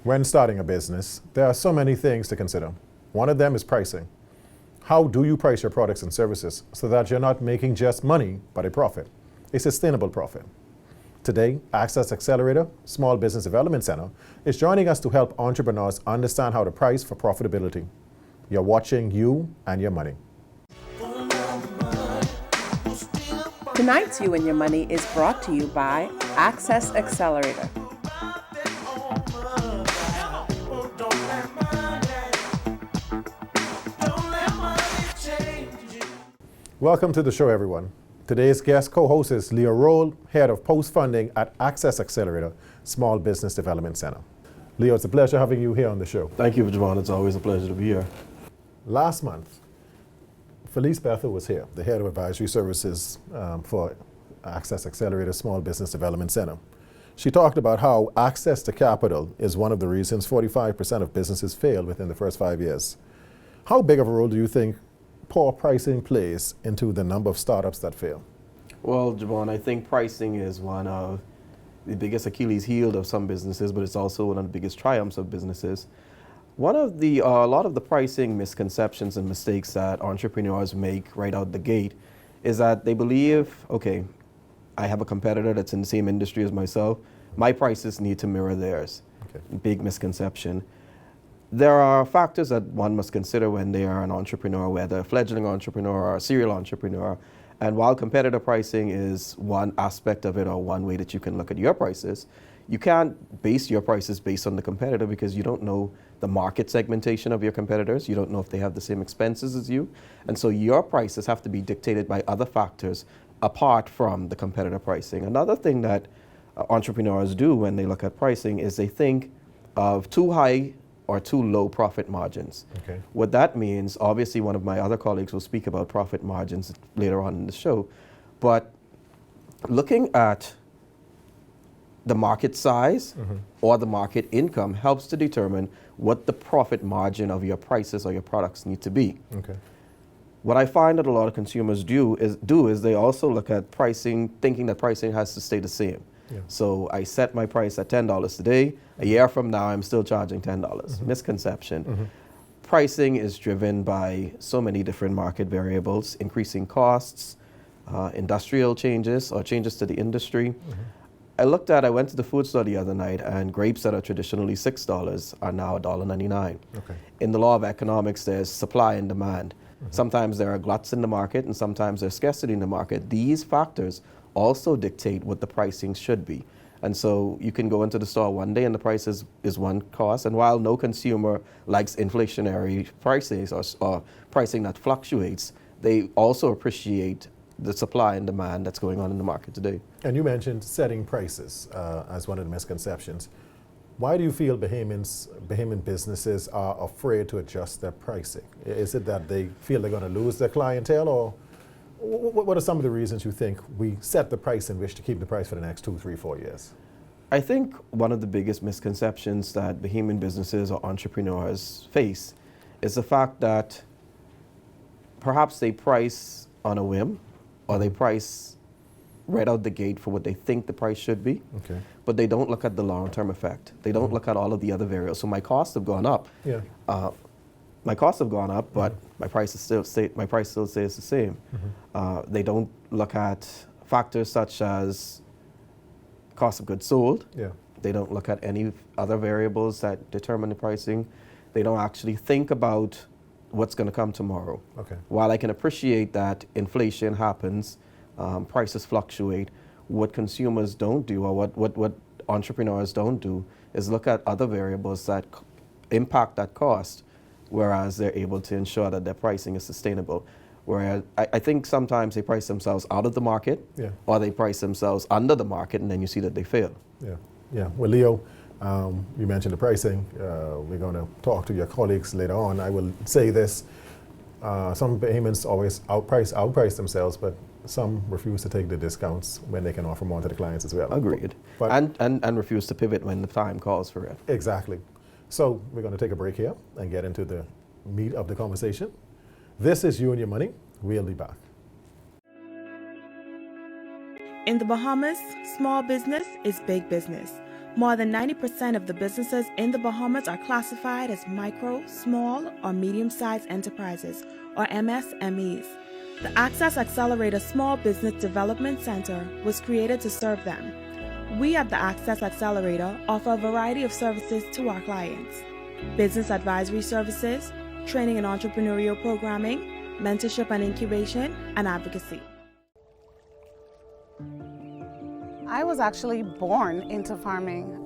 When starting a business, there are so many things to consider. One of them is pricing. How do you price your products and services so that you're not making just money, but a profit, a sustainable profit? Today, Access Accelerator, Small Business Development Center, is joining us to help entrepreneurs understand how to price for profitability. You're watching You and Your Money. Tonight's You and Your Money is brought to you by Access Accelerator. Welcome to the show, everyone. Today's guest co-host is Rolle, Head of Post-Funding at Access Accelerator, Small Business Development Center. Leo, it's a pleasure having you here on the show. Thank you, Javon. It's always a pleasure to be here. Last month, Felice Bethel was here, the Head of Advisory Services for Access Accelerator, Small Business Development Center. She talked about how access to capital is one of the reasons 45% of businesses fail within the first 5 years. How big of a role do you think poor pricing plays into the number of startups that fail? Well, Javon, I think pricing is one of the biggest Achilles heel of some businesses, but it's also one of the biggest triumphs of businesses. A lot of the pricing misconceptions and mistakes that entrepreneurs make right out the gate is that they believe, okay, I have a competitor that's in the same industry as myself. My prices need to mirror theirs. Okay. Big misconception. There are factors that one must consider when they are an entrepreneur, whether a fledgling entrepreneur or a serial entrepreneur. And while competitor pricing is one aspect of it or one way that you can look at your prices, you can't base your prices based on the competitor because you don't know the market segmentation of your competitors. You don't know if they have the same expenses as you. And so your prices have to be dictated by other factors apart from the competitor pricing. Another thing that entrepreneurs do when they look at pricing is they think of too high or too low profit margins. Okay. What that means, obviously one of my other colleagues will speak about profit margins later on in the show, but looking at the market size or the market income helps to determine what the profit margin of your prices or your products need to be. Okay. What I find that a lot of consumers do is they also look at pricing, thinking that pricing has to stay the same. Yeah. So I set my price at $10 today. A year from now, I'm still charging $10. Misconception. Pricing is driven by so many different market variables, increasing costs, industrial changes or changes to the industry. I went to the food store the other night, and grapes that are traditionally $6 are now $1.99. Okay. In the law of economics, there's supply and demand. Sometimes there are gluts in the market, and sometimes there's scarcity in the market. These factors also dictate what the pricing should be. And so you can go into the store one day and the price is one cost. And while no consumer likes inflationary prices or pricing that fluctuates, they also appreciate the supply and demand that's going on in the market today. And you mentioned setting prices as one of the misconceptions. Why do you feel Bahamian businesses are afraid to adjust their pricing? Is it that they feel they're going to lose their clientele, or what are some of the reasons you think we set the price and wish to keep the price for the next 2, 3, 4 years? I think one of the biggest misconceptions that Bahamian businesses or entrepreneurs face is the fact that perhaps they price on a whim or they price right out the gate for what they think the price should be, but they don't look at the long-term effect. They don't look at all of the other variables. So my costs have gone up. Yeah. My costs have gone up, but my price still stays the same. They don't look at factors such as cost of goods sold. Yeah. They don't look at any other variables that determine the pricing. They don't actually think about what's going to come tomorrow. Okay. While I can appreciate that inflation happens, prices fluctuate, what consumers don't do or what entrepreneurs don't do is look at other variables that impact that cost, whereas they're able to ensure that their pricing is sustainable. Whereas I think sometimes they price themselves out of the market, or they price themselves under the market, and then you see that they fail. Yeah, yeah. Well, Leo, you mentioned the pricing. We're going to talk to your colleagues later on. I will say this. Some Bahamians always outprice themselves, but some refuse to take the discounts when they can offer more to the clients as well. Agreed. But and refuse to pivot when the time calls for it. Exactly. So we're going to take a break here and get into the meat of the conversation. This is You and Your Money. We'll be back. In the Bahamas, small business is big business. More than 90% of the businesses in the Bahamas are classified as micro, small, or medium-sized enterprises, or MSMEs. The Access Accelerator Small Business Development Center was created to serve them. We at the Access Accelerator offer a variety of services to our clients: business advisory services, training and entrepreneurial programming, mentorship and incubation, and advocacy. I was actually born into farming.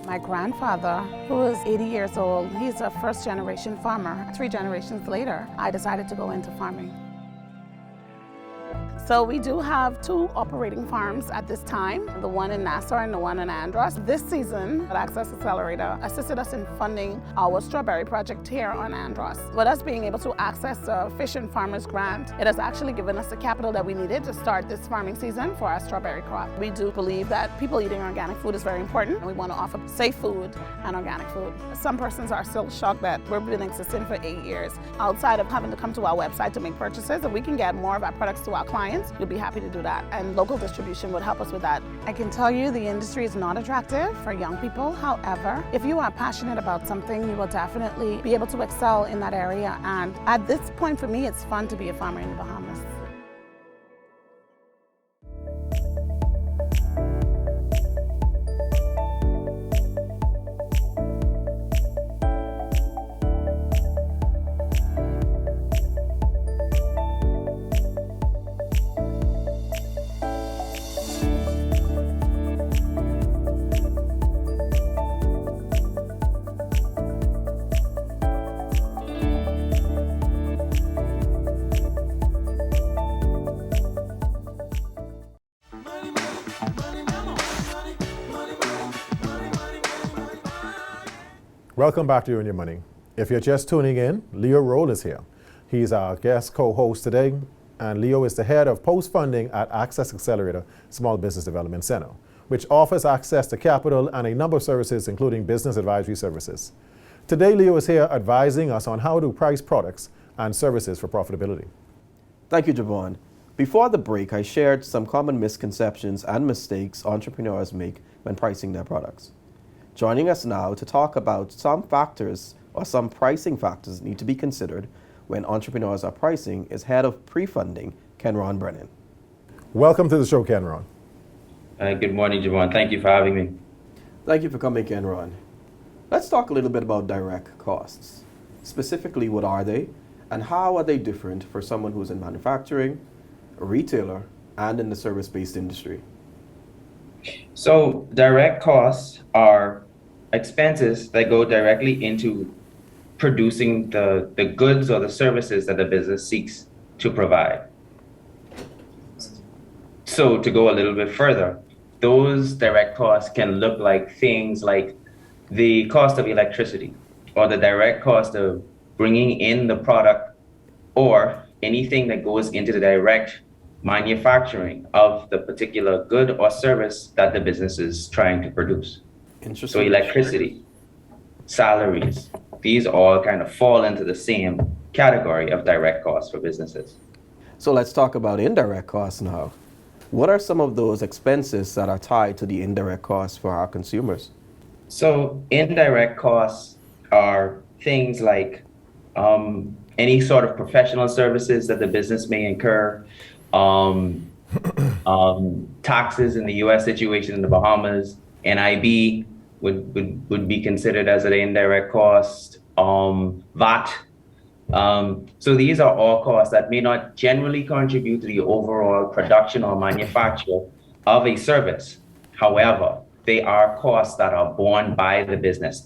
My grandfather, who is 80 years old, he's a first-generation farmer. 3 generations later, I decided to go into farming. So we do have 2 operating farms at this time, the one in Nassau and the one in Andros. This season, Access Accelerator assisted us in funding our strawberry project here on Andros. With us being able to access the Fish and Farmers Grant, it has actually given us the capital that we needed to start this farming season for our strawberry crop. We do believe that people eating organic food is very important, and we want to offer safe food and organic food. Some persons are still shocked that we've been existing for 8 years. Outside of having to come to our website to make purchases, if we can get more of our products to our clients, we'll be happy to do that, and local distribution would help us with that. I can tell you the industry is not attractive for young people. However, if you are passionate about something, you will definitely be able to excel in that area, and at this point for me, it's fun to be a farmer in the Bahamas. Welcome back to You and Your Money. If you're just tuning in, Leo Rolle is here. He's our guest co-host today, and Leo is the head of post-funding at Access Accelerator Small Business Development Center, which offers access to capital and a number of services, including business advisory services. Today, Leo is here advising us on how to price products and services for profitability. Thank you, Javon. Before the break, I shared some common misconceptions and mistakes entrepreneurs make when pricing their products. Joining us now to talk about some factors or some pricing factors that need to be considered when entrepreneurs are pricing is head of pre-funding, Kenron Braynen. Welcome to the show, Kenron. Good morning, Javon. Thank you for having me. Thank you for coming, Kenron. Let's talk a little bit about direct costs. Specifically, what are they, and how are they different for someone who's in manufacturing, a retailer, and in the service-based industry? So direct costs are expenses that go directly into producing the goods or the services that the business seeks to provide. So to go a little bit further, those direct costs can look like things like the cost of electricity or the direct cost of bringing in the product or anything that goes into the direct manufacturing of the particular good or service that the business is trying to produce. Interesting. So electricity, salaries, these all kind of fall into the same category of direct costs for businesses. So let's talk about indirect costs now. What are some of those expenses that are tied to the indirect costs for our consumers? So indirect costs are things like any sort of professional services that the business may incur, taxes in the U.S. situation in the Bahamas, NIB would be considered as an indirect cost, VAT. So these are all costs that may not generally contribute to the overall production or manufacture of a service. However, they are costs that are borne by the business.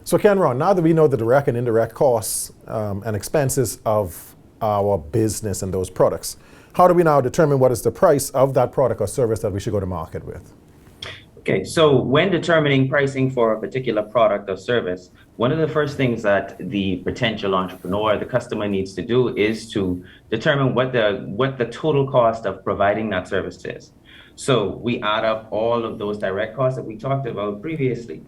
So Kenron, now that we know the direct and indirect costs and expenses of our business and those products, how do we now determine what is the price of that product or service that we should go to market with? Okay, so when determining pricing for a particular product or service, one of the first things that the potential entrepreneur, the customer needs to do is to determine what the total cost of providing that service is. So we add up all of those direct costs that we talked about previously,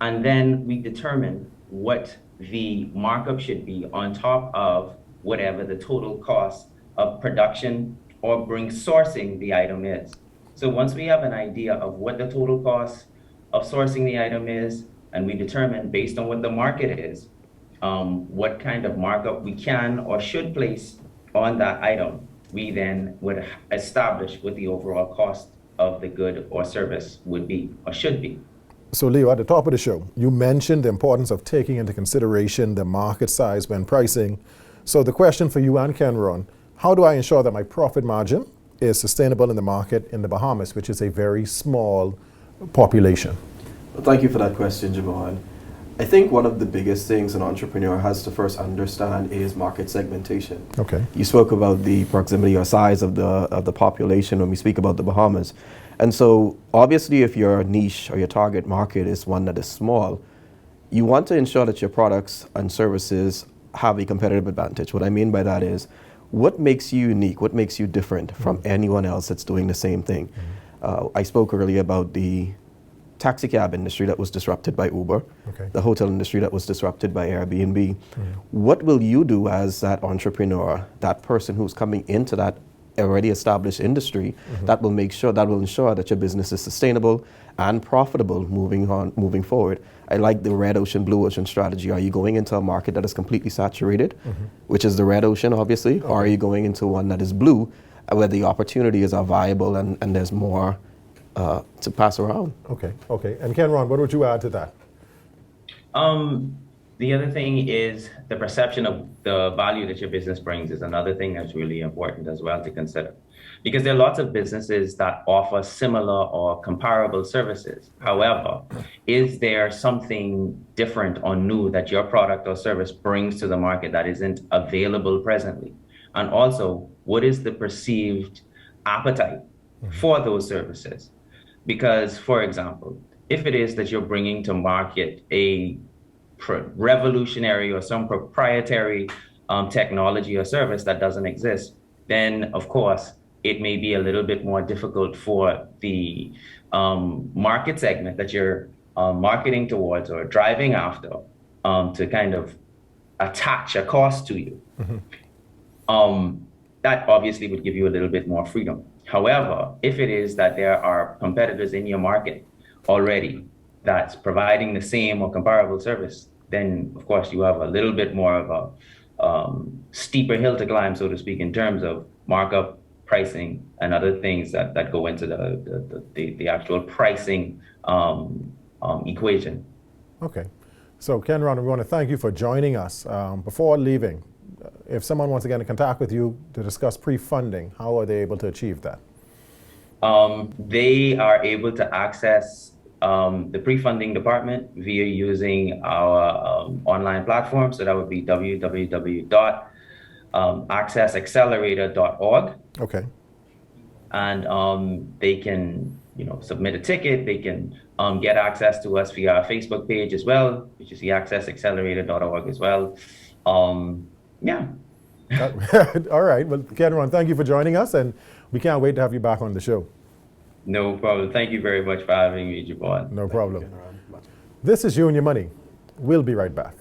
and then we determine what the markup should be on top of whatever the total cost of production or sourcing the item is. So once we have an idea of what the total cost of sourcing the item is, and we determine based on what the market is, what kind of markup we can or should place on that item, we then would establish what the overall cost of the good or service would be or should be. So Leo, at the top of the show, you mentioned the importance of taking into consideration the market size when pricing. So the question for you and Kenron, how do I ensure that my profit margin is sustainable in the market in the Bahamas, which is a very small population? Well, thank you for that question, Javon. I think one of the biggest things an entrepreneur has to first understand is market segmentation. Okay. You spoke about the proximity or size of the population when we speak about the Bahamas. And so obviously if your niche or your target market is one that is small, you want to ensure that your products and services have a competitive advantage. What I mean by that is, what makes you unique? What makes you different from anyone else that's doing the same thing? I spoke earlier about the taxi cab industry that was disrupted by Uber, the hotel industry that was disrupted by Airbnb. What will you do as that entrepreneur, that person who's coming into that already established industry, that will ensure that your business is sustainable and profitable moving forward? I like the red ocean, blue ocean strategy. Are you going into a market that is completely saturated, which is the red ocean, obviously, or are you going into one that is blue, where the opportunities are viable and there's more to pass around? Okay. And Kenron, what would you add to that? The other thing is the perception of the value that your business brings is another thing that's really important as well to consider. Because there are lots of businesses that offer similar or comparable services. However, is there something different or new that your product or service brings to the market that isn't available presently? And also, what is the perceived appetite for those services? Because, for example, if it is that you're bringing to market a revolutionary or some proprietary technology or service that doesn't exist, then of course it may be a little bit more difficult for the market segment that you're marketing towards or driving after to kind of attach a cost to you. That obviously would give you a little bit more freedom. However, if it is that there are competitors in your market already that's providing the same or comparable service, then of course you have a little bit more of a steeper hill to climb, so to speak, in terms of markup, pricing, and other things that go into the actual pricing equation. Okay. So Kenron, we want to thank you for joining us. Before leaving, if someone wants to get in contact with you to discuss pre-funding, how are they able to achieve that? They are able to access the pre-funding department via using our online platform. So that would be www.accessaccelerator.org. Okay. And they can, submit a ticket. They can get access to us via our Facebook page as well, which is the accessaccelerator.org as well. Yeah. All right. Well, Kenron, thank you for joining us, and we can't wait to have you back on the show. No problem. Thank you very much for having me, Javon. No problem. This is You and Your Money. We'll be right back.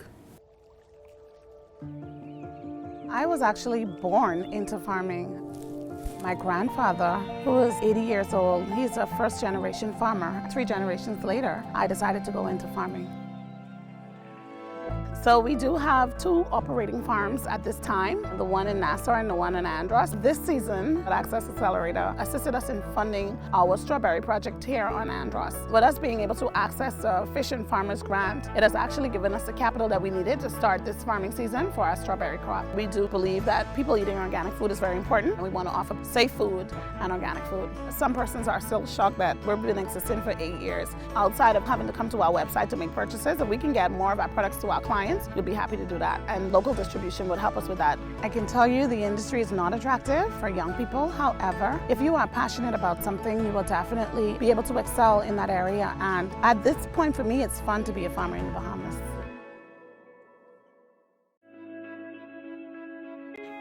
I was actually born into farming. My grandfather, who was 80 years old, he's a first-generation farmer. 3 generations later, I decided to go into farming. So we do have 2 operating farms at this time, the one in Nassau and the one in Andros. This season, Access Accelerator assisted us in funding our strawberry project here on Andros. With us being able to access the Fish and Farmers Grant, it has actually given us the capital that we needed to start this farming season for our strawberry crop. We do believe that people eating organic food is very important, and we want to offer safe food and organic food. Some persons are still shocked that we've been existing for 8 years. Outside of having to come to our website to make purchases, if we can get more of our products to our clients, we'll be happy to do that, and local distribution would help us with that. I can tell you the industry is not attractive for young people. However, if you are passionate about something, you will definitely be able to excel in that area, and at this point for me, it's fun to be a farmer in the Bahamas.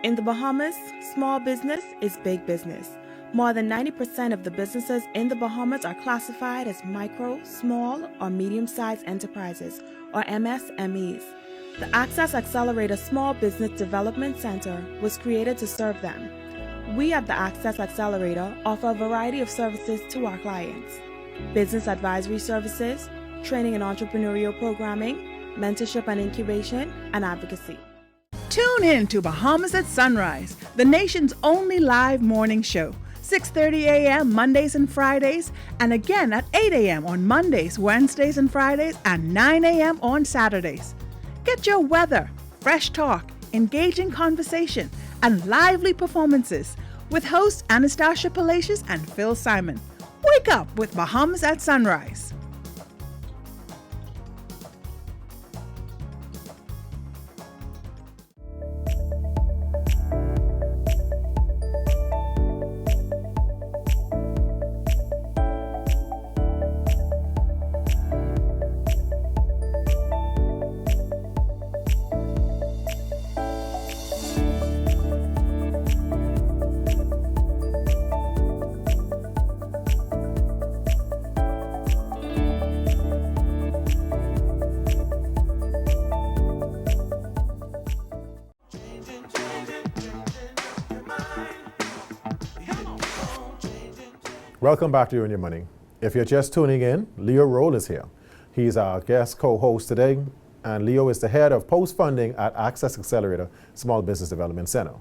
In the Bahamas, small business is big business. More than 90% of the businesses in the Bahamas are classified as micro, small, or medium-sized enterprises, or MSMEs. The Access Accelerator Small Business Development Center was created to serve them. We at the Access Accelerator offer a variety of services to our clients: business advisory services, training and entrepreneurial programming, mentorship and incubation, and advocacy. Tune in to Bahamas at Sunrise, the nation's only live morning show. 6:30 a.m. Mondays and Fridays, and again at 8 a.m. on Mondays, Wednesdays, and Fridays, and 9 a.m. on Saturdays. Get your weather, fresh talk, engaging conversation, and lively performances with hosts Anastasia Palacios and Phil Simon. Wake up with Bahamas at Sunrise. Welcome back to You and Your Money. If you're just tuning in, Leo Rolle is here. He's our guest co-host today, and Leo is the head of post-funding at Access Accelerator Small Business Development Center.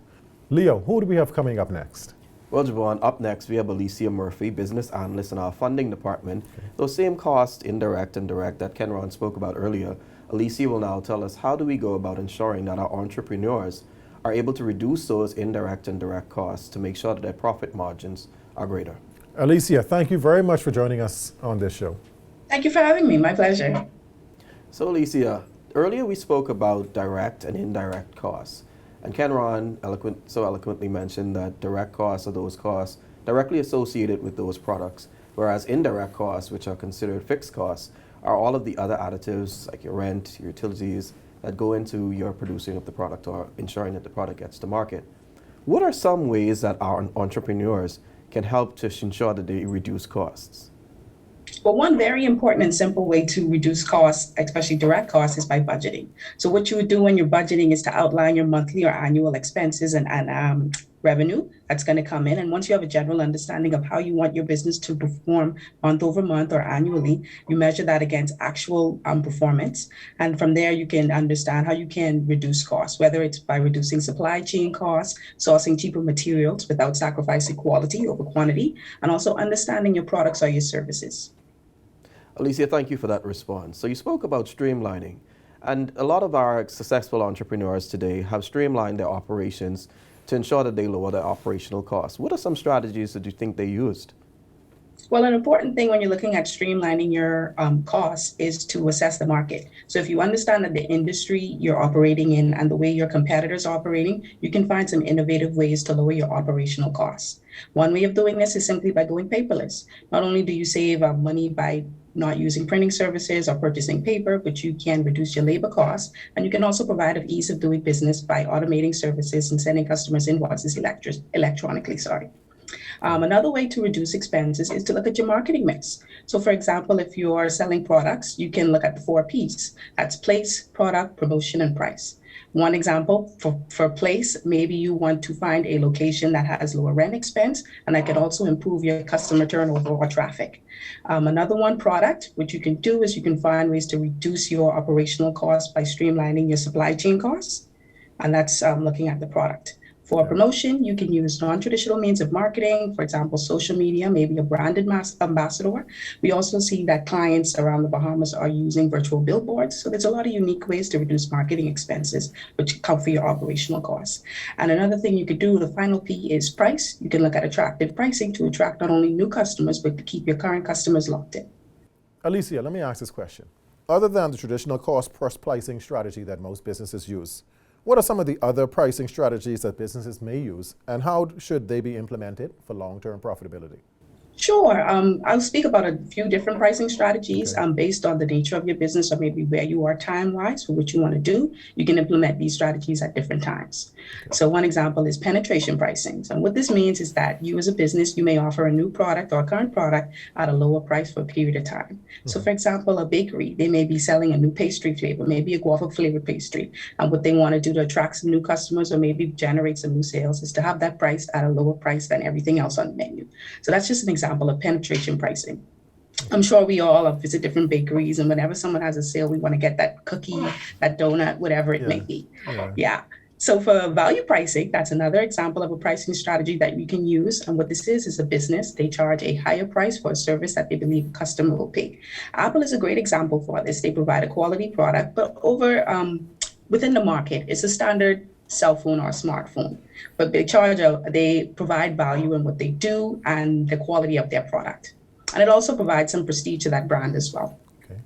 Leo, who do we have coming up next? Well, Javon, up next we have Alicia Murphy, business analyst in our funding department. Those same costs, indirect and direct, that Kenron spoke about earlier, Alicia will now tell us how do we go about ensuring that our entrepreneurs are able to reduce those indirect and direct costs to make sure that their profit margins are greater. Alicia, thank you very much for joining us on this show. Thank you for having me. My pleasure. So, Alicia, earlier we spoke about direct and indirect costs. And Kenron so eloquently mentioned that direct costs are those costs directly associated with those products, whereas indirect costs, which are considered fixed costs, are all of the other additives like your rent, your utilities, that go into your producing of the product or ensuring that the product gets to market. What are some ways that our entrepreneurs can help to ensure that they reduce costs? Well, one very important and simple way to reduce costs, especially direct costs, is by budgeting. So what you would do when you're budgeting is to outline your monthly or annual expenses and revenue that's going to come in. And once you have a general understanding of how you want your business to perform month over month or annually, you measure that against actual performance. And from there, you can understand how you can reduce costs, whether it's by reducing supply chain costs, sourcing cheaper materials without sacrificing quality over quantity, and also understanding your products or your services. Alicia, thank you for that response. So you spoke about streamlining, and a lot of our successful entrepreneurs today have streamlined their operations to ensure that they lower their operational costs. What are some strategies that you think they used? Well, an important thing when you're looking at streamlining your costs is to assess the market. So if you understand that the industry you're operating in and the way your competitors are operating, you can find some innovative ways to lower your operational costs. One way of doing this is simply by going paperless. Not only do you save money by not using printing services or purchasing paper, but you can reduce your labor costs. And you can also provide an ease of doing business by automating services and sending customers invoices electronically. Another way to reduce expenses is to look at your marketing mix. So for example, if you're selling products, you can look at the 4 Ps. That's place, product, promotion, and price. One example for place, maybe you want to find a location that has lower rent expense, and that can also improve your customer turnover or traffic. Another one, product, what you can do is you can find ways to reduce your operational costs by streamlining your supply chain costs, and that's looking at the product. For promotion, you can use non-traditional means of marketing, for example, social media, maybe a branded ambassador. We also see that clients around the Bahamas are using virtual billboards. So there's a lot of unique ways to reduce marketing expenses, which cover your operational costs. And another thing you could do, the final P, is price. You can look at attractive pricing to attract not only new customers, but to keep your current customers locked in. Alicia, let me ask this question. Other than the traditional cost plus pricing strategy that most businesses use, what are some of the other pricing strategies that businesses may use, and how should they be implemented for long-term profitability? Sure. I'll speak about a few different pricing strategies Okay. based on the nature of your business or maybe where you are time-wise for what you want to do. You can implement these strategies at different times. So one example is penetration pricing. So what this means is that you as a business, you may offer a new product or a current product at a lower price for a period of time. So for example, a bakery, they may be selling a new pastry flavor, maybe a guava flavored pastry. And what they want to do to attract some new customers or maybe generate some new sales is to have that price at a lower price than everything else on the menu. So that's just an example of penetration pricing. I'm sure we all visit different bakeries, and whenever someone has a sale, we want to get that cookie, that donut, whatever it may be. Yeah. So for value pricing, that's another example of a pricing strategy that you can use. And what this is a business. They charge a higher price for a service that they believe a customer will pay. Apple is a great example for this. They provide a quality product, but within the market, it's a standard cell phone or smartphone, but they provide value in what they do and the quality of their product. And it also provides some prestige to that brand as well. Okay.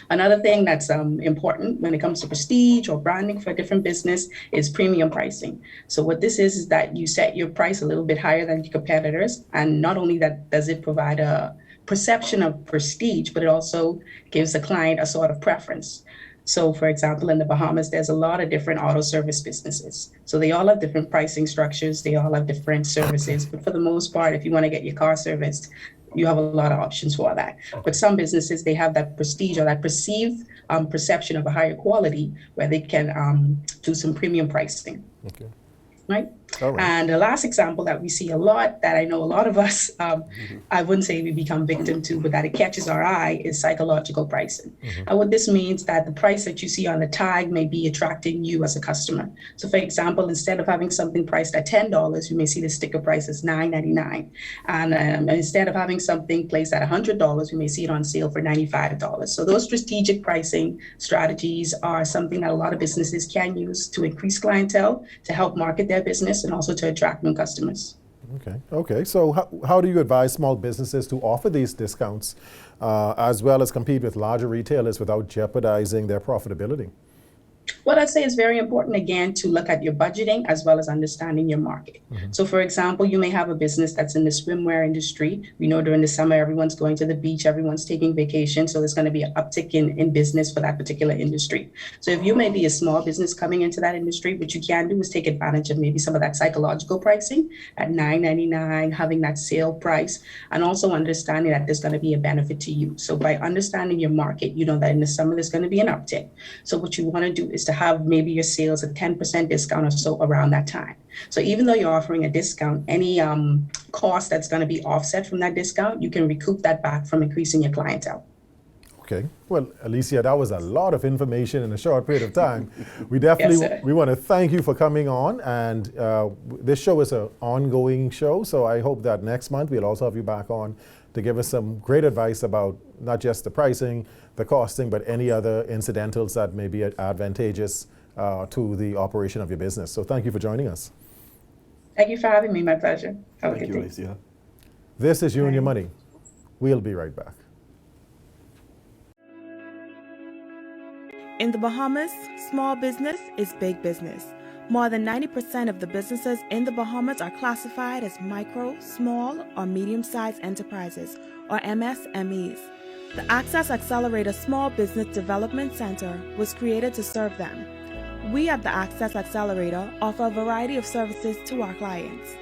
Another thing that's important when it comes to prestige or branding for a different business is premium pricing. So what this is that you set your price a little bit higher than your competitors. And not only that does it provide a perception of prestige, but it also gives the client a sort of preference. So for example, in the Bahamas, there's a lot of different auto service businesses. So they all have different pricing structures. They all have different services. But for the most part, if you want to get your car serviced, you have a lot of options for that. But some businesses, they have that prestige or that perceived perception of a higher quality where they can do some premium pricing. Okay. Right? All right. And the last example that we see a lot, that I know a lot of us, I wouldn't say we become victim to, but that it catches our eye, is psychological pricing. And what this means that the price that you see on the tag may be attracting you as a customer. So for example, instead of having something priced at $10, you may see the sticker price as $9.99. And instead of having something placed at $100, you may see it on sale for $95. So those strategic pricing strategies are something that a lot of businesses can use to increase clientele, to help market their business, and also to attract new customers. Okay. So how do you advise small businesses to offer these discounts as well as compete with larger retailers without jeopardizing their profitability? What I'd say is very important, again, to look at your budgeting as well as understanding your market. So for example, you may have a business that's in the swimwear industry. We know during the summer, everyone's going to the beach, everyone's taking vacation. So there's going to be an uptick in business for that particular industry. So if you may be a small business coming into that industry, what you can do is take advantage of maybe some of that psychological pricing at $9.99, having that sale price, and also understanding that there's going to be a benefit to you. So by understanding your market, you know that in the summer, there's going to be an uptick. So what you want to do is to have maybe your sales at 10% discount or so around that time. So even though you're offering a discount, any cost that's going to be offset from that discount, you can recoup that back from increasing your clientele. Okay. Well, Alicia, that was a lot of information in a short period of time. We definitely we want to thank you for coming on. And this show is an ongoing show, so I hope that next month we'll also have you back on to give us some great advice about not just the pricing, the costing, but any other incidentals that may be advantageous to the operation of your business. So thank you for joining us. Thank you for having me. My pleasure. Have a good day. Alicia. This is You and Your Money. We'll be right back. In the Bahamas, small business is big business. More than 90% of the businesses in the Bahamas are classified as micro, small, or medium-sized enterprises, or MSMEs. The Access Accelerator Small Business Development Center was created to serve them. We at the Access Accelerator offer a variety of services to our clients: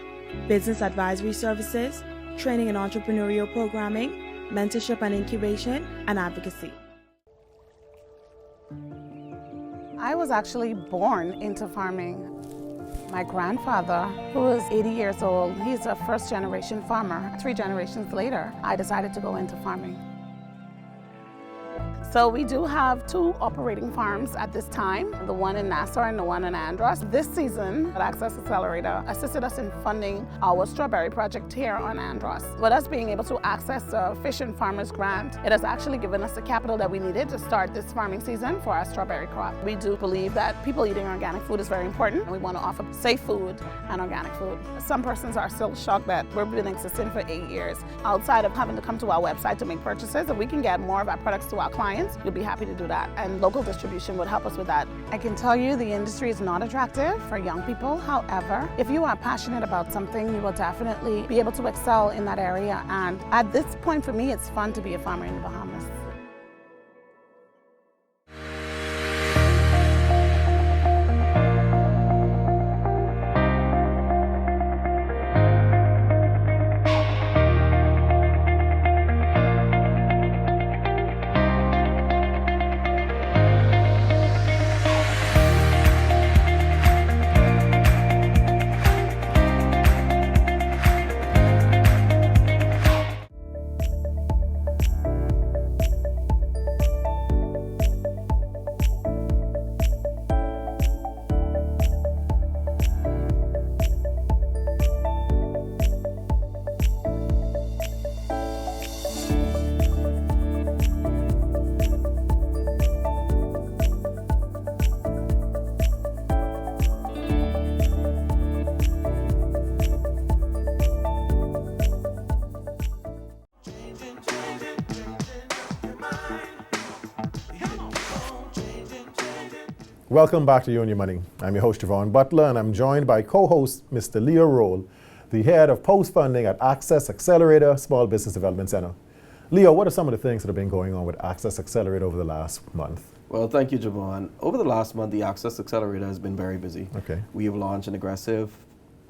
business advisory services, training and entrepreneurial programming, mentorship and incubation, and advocacy. I was actually born into farming. My grandfather, who was 80 years old, he's a first-generation farmer. 3 generations later, I decided to go into farming. So we do have 2 operating farms at this time, the one in Nassau and the one in Andros. This season, Access Accelerator assisted us in funding our strawberry project here on Andros. With us being able to access the Fish and Farmers Grant, it has actually given us the capital that we needed to start this farming season for our strawberry crop. We do believe that people eating organic food is very important, and we want to offer safe food and organic food. Some persons are still shocked that we've been existing for 8 years. Outside of having to come to our website to make purchases, and we can get more of our products to our clients, lines, we'd be happy to do that. And local distribution would help us with that. I can tell you the industry is not attractive for young people. However, if you are passionate about something, you will definitely be able to excel in that area. And at this point for me, it's fun to be a farmer in the Bahamas. Welcome back to You and Your Money. I'm your host, Javon Butler, and I'm joined by co-host Mr. Leo Rolle, the head of post-funding at Access Accelerator Small Business Development Center. Leo, what are some of the things that have been going on with Access Accelerator over the last month? Well, thank you, Javon. Over the last month, the Access Accelerator has been very busy. Okay. We have launched an aggressive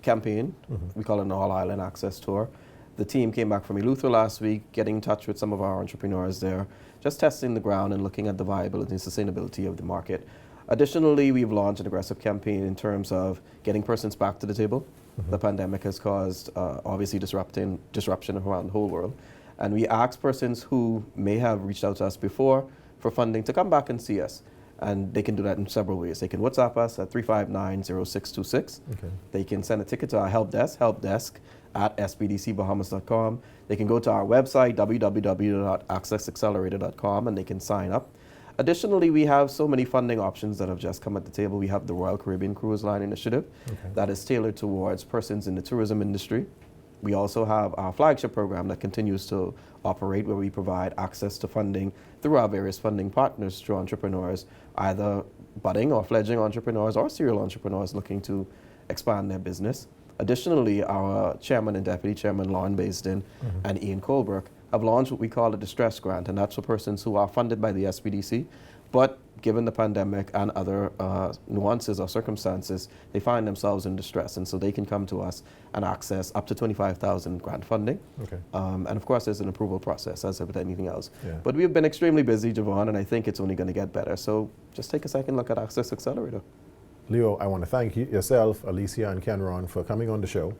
campaign. We call it an All-Island Access Tour. The team came back from Eleuthera last week, getting in touch with some of our entrepreneurs there, just testing the ground and looking at the viability and sustainability of the market. Additionally, we've launched an aggressive campaign in terms of getting persons back to the table. The pandemic has caused, obviously, disruption around the whole world. And we ask persons who may have reached out to us before for funding to come back and see us. And they can do that in several ways. They can WhatsApp us at 359-0626. Okay. They can send a ticket to our help desk at spdcbahamas.com. They can go to our website, www.accessaccelerator.com, and they can sign up. Additionally, we have so many funding options that have just come at the table. We have the Royal Caribbean Cruise Line Initiative that is tailored towards persons in the tourism industry. We also have our flagship program that continues to operate, where we provide access to funding through our various funding partners to entrepreneurs, either budding or fledgling entrepreneurs or serial entrepreneurs looking to expand their business. Additionally, our chairman and deputy chairman, Lauren Basden and Ian Colebrook, have launched what we call a distress grant, and that's for persons who are funded by the SPDC, but given the pandemic and other nuances or circumstances, they find themselves in distress, and so they can come to us and access up to $25,000 grant funding. Okay. And of course, there's an approval process, as with anything else. Yeah. But we've been extremely busy, Javon, and I think it's only going to get better. So just take a second look at Access Accelerator. Leo, I want to thank yourself, Alicia, and Kenron for coming on the show.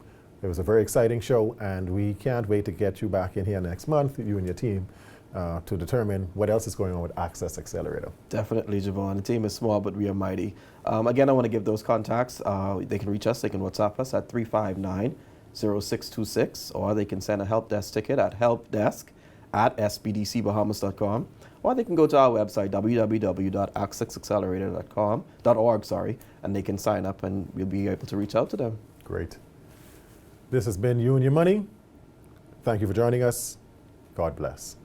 It was a very exciting show, and we can't wait to get you back in here next month, you and your team, to determine what else is going on with Access Accelerator. Definitely, Javon. The team is small, but we are mighty. Again, I want to give those contacts. They can reach us. They can WhatsApp us at 359-0626, or they can send a help desk ticket at helpdesk@spdcbahamas.com, or they can go to our website, www.accessaccelerator.org, and they can sign up, and we'll be able to reach out to them. Great. This has been You and Your Money. Thank you for joining us. God bless.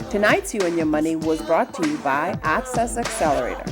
Tonight's You and Your Money was brought to you by Access Accelerator.